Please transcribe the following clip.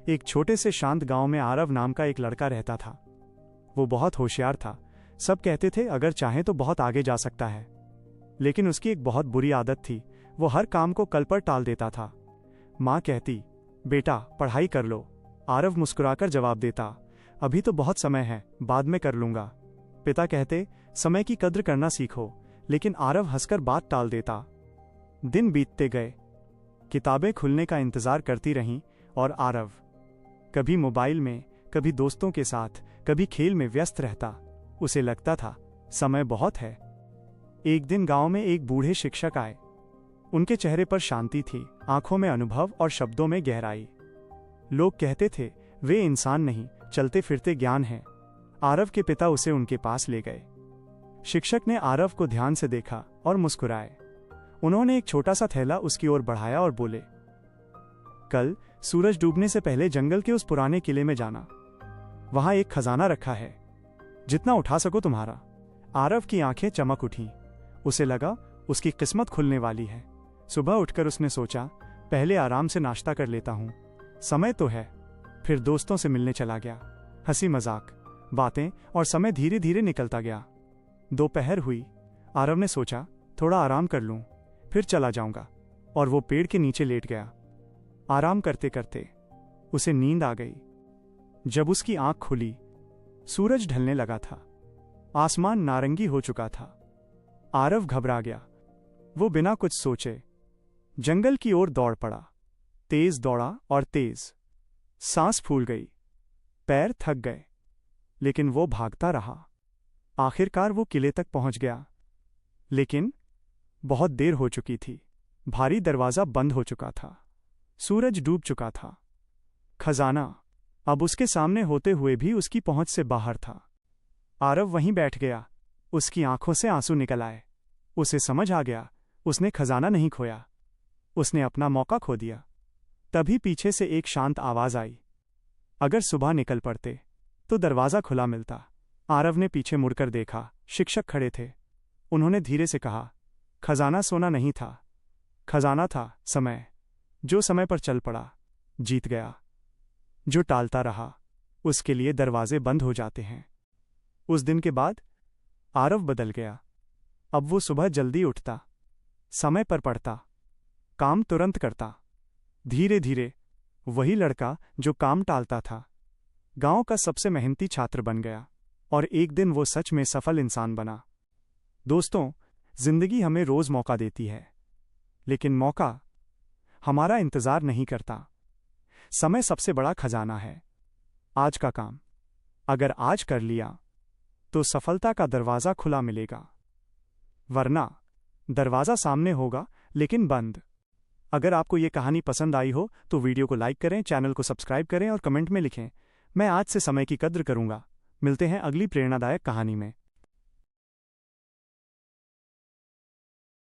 एक छोटे से शांत गांव में आरव नाम का एक लड़का रहता था। वो बहुत होशियार था। सब कहते थे अगर चाहे तो बहुत आगे जा सकता है। लेकिन उसकी एक बहुत बुरी आदत थी, वो हर काम को कल पर टाल देता था। माँ कहती, बेटा पढ़ाई कर लो। आरव मुस्कुराकर जवाब देता, अभी तो बहुत समय है, बाद में कर लूंगा। पिता कहते, समय की कद्र करना सीखो। लेकिन आरव हंसकर बात टाल देता। दिन बीतते गए, किताबें खुलने का इंतजार करती रहीं और आरव कभी मोबाइल में, कभी दोस्तों के साथ, कभी खेल में व्यस्त रहता। उसे लगता था समय बहुत है। एक दिन गांव में एक बूढ़े शिक्षक आए। उनके चेहरे पर शांति थी, आंखों में अनुभव और शब्दों में गहराई। लोग कहते थे वे इंसान नहीं, चलते फिरते ज्ञान हैं। आरव के पिता उसे उनके पास ले गए। शिक्षक ने आरव को ध्यान से देखा और मुस्कुराए। उन्होंने एक छोटा सा थैला उसकी ओर बढ़ाया और बोले, कल सूरज डूबने से पहले जंगल के उस पुराने किले में जाना। वहां एक खजाना रखा है, जितना उठा सको तुम्हारा। आरव की आंखें चमक उठीं। उसे लगा उसकी किस्मत खुलने वाली है। सुबह उठकर उसने सोचा, पहले आराम से नाश्ता कर लेता हूं, समय तो है। फिर दोस्तों से मिलने चला गया। हंसी मजाक, बातें और समय धीरे धीरे निकलता गया। दोपहर हुई। आरव ने सोचा थोड़ा आराम कर लूं, फिर चला जाऊंगा। और वो पेड़ के नीचे लेट गया। आराम करते करते उसे नींद आ गई। जब उसकी आंख खुली, सूरज ढलने लगा था। आसमान नारंगी हो चुका था। आरव घबरा गया। वो बिना कुछ सोचे जंगल की ओर दौड़ पड़ा। तेज दौड़ा और तेज। सांस फूल गई, पैर थक गए, लेकिन वो भागता रहा। आखिरकार वो किले तक पहुंच गया। लेकिन बहुत देर हो चुकी थी। भारी दरवाजा बंद हो चुका था। सूरज डूब चुका था। खजाना अब उसके सामने होते हुए भी उसकी पहुंच से बाहर था। आरव वहीं बैठ गया। उसकी आंखों से आंसू निकल आए। उसे समझ आ गया उसने खजाना नहीं खोया, उसने अपना मौका खो दिया। तभी पीछे से एक शांत आवाज आई, अगर सुबह निकल पड़ते तो दरवाजा खुला मिलता। आरव ने पीछे मुड़कर देखा। शिक्षक खड़े थे। उन्होंने धीरे से कहा, खजाना सोना नहीं था, खजाना था समय। जो समय पर चल पड़ा जीत गया। जो टालता रहा उसके लिए दरवाजे बंद हो जाते हैं। उस दिन के बाद आरव बदल गया। अब वो सुबह जल्दी उठता, समय पर पढ़ता, काम तुरंत करता। धीरे धीरे वही लड़का जो काम टालता था, गांव का सबसे मेहनती छात्र बन गया। और एक दिन वो सच में सफल इंसान बना। दोस्तों, जिंदगी हमें रोज मौका देती है, लेकिन मौका हमारा इंतजार नहीं करता। समय सबसे बड़ा खजाना है। आज का काम अगर आज कर लिया तो सफलता का दरवाजा खुला मिलेगा, वरना दरवाजा सामने होगा लेकिन बंद। अगर आपको ये कहानी पसंद आई हो तो वीडियो को लाइक करें, चैनल को सब्सक्राइब करें और कमेंट में लिखें, मैं आज से समय की कद्र करूंगा। मिलते हैं अगली प्रेरणादायक कहानी में।